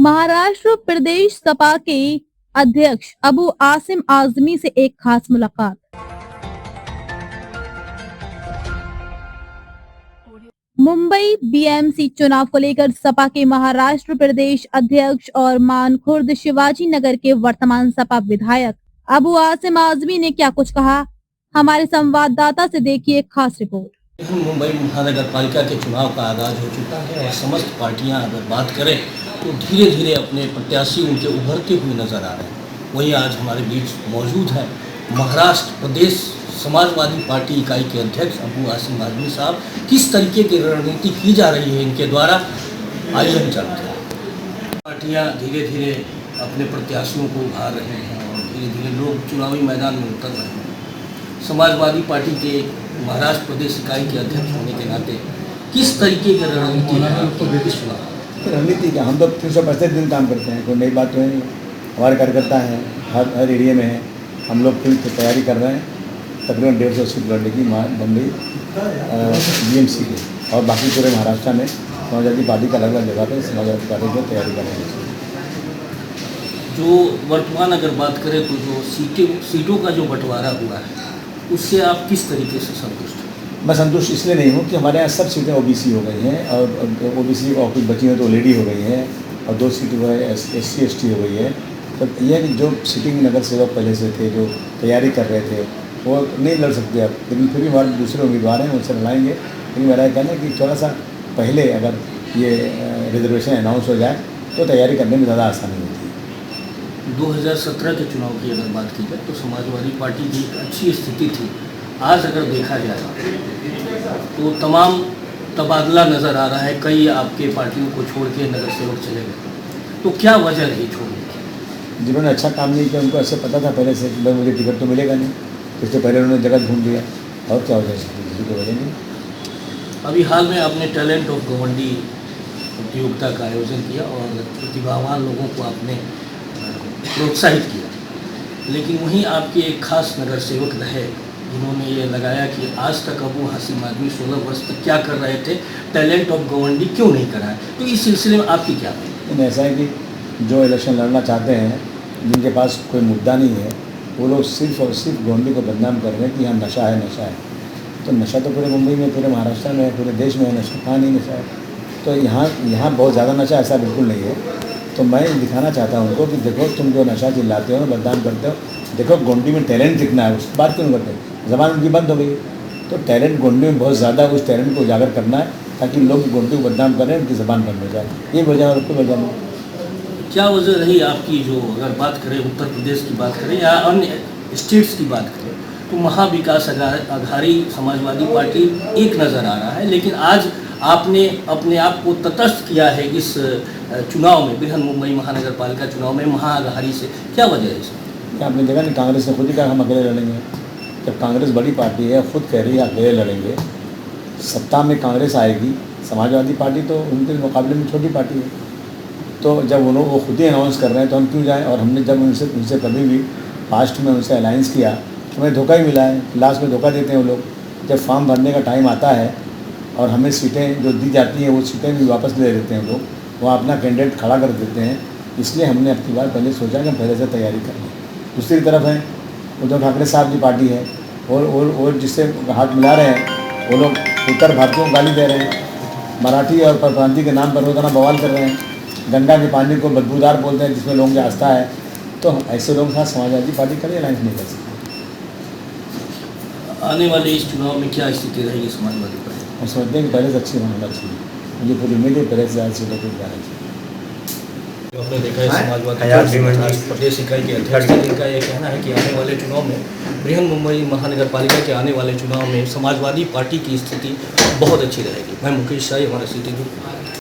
महाराष्ट्र प्रदेश सपा के अध्यक्ष अबू आसिम आजमी से एक खास मुलाकात। मुंबई बीएमसी चुनाव को लेकर सपा के महाराष्ट्र प्रदेश अध्यक्ष और मानखुर्द शिवाजी नगर के वर्तमान सपा विधायक अबू आसिम आजमी ने क्या कुछ कहा, हमारे संवाददाता से देखिए एक खास रिपोर्ट। मुंबई महानगर पालिका के चुनाव का आगाज हो चुका है और समस्त पार्टियां अगर बात करें तो धीरे धीरे अपने प्रत्याशी उनके उभरते हुए नजर आ रहे हैं। वही आज हमारे बीच मौजूद है महाराष्ट्र प्रदेश समाजवादी पार्टी इकाई के अध्यक्ष अबू आसिम आजमी साहब। किस तरीके की रणनीति की जा रही है इनके द्वारा, आइए हम जानते हैं। पार्टियां धीरे धीरे अपने प्रत्याशियों को उभार रहे हैं और धीरे धीरे लोग चुनावी मैदान में उतर रहे हैं। समाजवादी पार्टी के महाराष्ट्र प्रदेश इकाई के अध्यक्ष होने के नाते किस तरीके की रणनीति है? रणनीति क्या, हम तो 365 दिन काम करते हैं, कोई नई बात तो है नहीं। हमारे कार्यकर्ता हैं, हर एरिया में हैं। हम लोग फिर तैयारी कर रहे हैं तकरीबन 150 सीट लड़ने की मुंबई बीएमसी के और बाकी पूरे महाराष्ट्र में समाजवादी पार्टी का अलग अलग जगह पर समाजवादी पार्टी की तैयारी कर रहे हैं। जो वर्तमान अगर बात करें तो जो सीटों का जो बंटवारा हुआ है उससे आप किस तरीके से संतुष्ट हैं? मैं संतुष्ट इसलिए नहीं हूँ कि हमारे यहाँ सब सीटें ओबीसी हो गई हैं और ओबीसी और कुछ बची हैं तो लेडी हो गई हैं और 2 सीटें जो है SC ST हो गई है। तो यह कि जो सिटिंग नगर सेवक पहले से थे, जो तैयारी कर रहे थे, वो नहीं लड़ सकते अब, लेकिन फिर भी हमारे दूसरे उम्मीदवार हैं, उनसे लड़ाएंगे। लेकिन मेरा कहना है कि थोड़ा सा पहले अगर ये रिजर्वेशन अनाउंस हो जाए तो तैयारी करने में ज़्यादा आसानी होती है। 2017 के चुनाव की अगर बात की जाए तो समाजवादी पार्टी की एक अच्छी स्थिति थी। आज अगर देखा जाए तो तमाम तबादला नज़र आ रहा है, कई आपके पार्टियों को छोड़ के नगर सेवक चले गए, तो क्या वजह रही छोड़ने की? जिन्होंने अच्छा काम नहीं किया उनको ऐसे पता था पहले से कि भाई मुझे टिकट तो मिलेगा नहीं, इससे पहले उन्होंने जगह ढूंढ लिया और क्या वजह से किसी को वजह नहीं। अभी हाल में आपने टैलेंट ऑफ गवंडी प्रतियोगिता का आयोजन किया और प्रतिभावान लोगों को आपने प्रोत्साहित किया, लेकिन वहीं आपके एक खास नगर सेवक रहे जिन्होंने ये लगाया कि आज तक अबू आसिम आजमी 16 वर्ष तक क्या कर रहे थे, टैलेंट ऑफ गवंडी क्यों नहीं कराया? तो इस सिलसिले में आपकी क्या है? ऐसा है कि जो इलेक्शन लड़ना चाहते हैं, जिनके पास कोई मुद्दा नहीं है, वो लोग सिर्फ और सिर्फ गवंडी को बदनाम कर रहे हैं कि यहाँ नशा है, नशा है। तो नशा तो पूरे मुंबई में, पूरे महाराष्ट्र में, पूरे देश में है, नशा कहाँ नहीं नशा है। तो यहाँ बहुत ज़्यादा नशा, ऐसा बिल्कुल नहीं है। तो मैं दिखाना चाहता हूँ उनको कि देखो तुम जो नशा चिल्लाते हो, बदनाम करते हो, देखो गोंडी में टैलेंट कितना है, उस बात क्यों नहीं करते? ज़बान उनकी बंद हो गई। तो टैलेंट गोंडी में बहुत ज़्यादा, उस टैलेंट को उजागर करना है ताकि लोग गोंडी को बदनाम करें, उनकी ज़बान बंद हो जाए। ये वजह और कोई वजह नहीं। क्या वजह रही आपकी? जो अगर बात करें उत्तर प्रदेश की बात करें या अन्य स्टेट्स की बात करें तो महाविकास आघाड़ी समाजवादी पार्टी एक नज़र आ रहा है, लेकिन आज आपने अपने आप को तटस्थ किया है इस चुनाव में, बृहन मुंबई महानगर पालिका चुनाव में महाआघाड़ी से। क्या वजह है इसमें? क्या आपने देखा नहीं, कांग्रेस ने खुद ही कहा हम अकेले लड़ेंगे। जब कांग्रेस बड़ी पार्टी है, खुद कह रही है अकेले लड़ेंगे, सत्ता में कांग्रेस आएगी, समाजवादी पार्टी तो उनके मुकाबले में छोटी पार्टी है। तो जब वो खुद ही अनाउंस कर रहे हैं तो हम क्यों जाएं? और हमने जब उनसे कभी भी पास्ट में उनसे अलायंस किया तो हमें धोखा ही मिला है। लास्ट में धोखा देते हैं वो लोग। जब फॉर्म भरने का टाइम आता है और हमें सीटें जो दी जाती हैं वो सीटें भी वापस ले देते हैं लोग, वो अपना कैंडिडेट खड़ा कर देते हैं। इसलिए हमने अपनी बार पहले सोचा कि हम पहले से तैयारी कर लें। दूसरी तरफ है उद्धव ठाकरे साहब की पार्टी है और जिससे हाथ मिला रहे हैं वो लोग उत्तर भारतीयों को गाली दे रहे हैं, मराठी और परप्रांति के नाम पर रोजाना बवाल कर रहे हैं, गंगा के पानी को बदबूदार बोलते हैं जिसमें लोगों की आस्था है। तो ऐसे लोगों के साथ समाजवादी पार्टी कभी अलायंस नहीं कर सकती। आने वाले इस चुनाव में क्या स्थिति रहेगी समाजवादी पार्टी? हम समझते हैं कि पहले से अच्छी होना चाहिए, मुझे पूरी उम्मीद है पहले से ज़्यादा सीटों पर जाना चाहिए। आपने देखा है समाजवादी प्रदेश इकाई के अध्यक्ष जिनका ये कहना है कि आने वाले चुनाव में, बृहन मुंबई महानगर पालिका के आने वाले चुनाव में समाजवादी पार्टी की स्थिति बहुत अच्छी रहेगी। मैं मुकेश शाही, हमारा सिटी न्यूज़।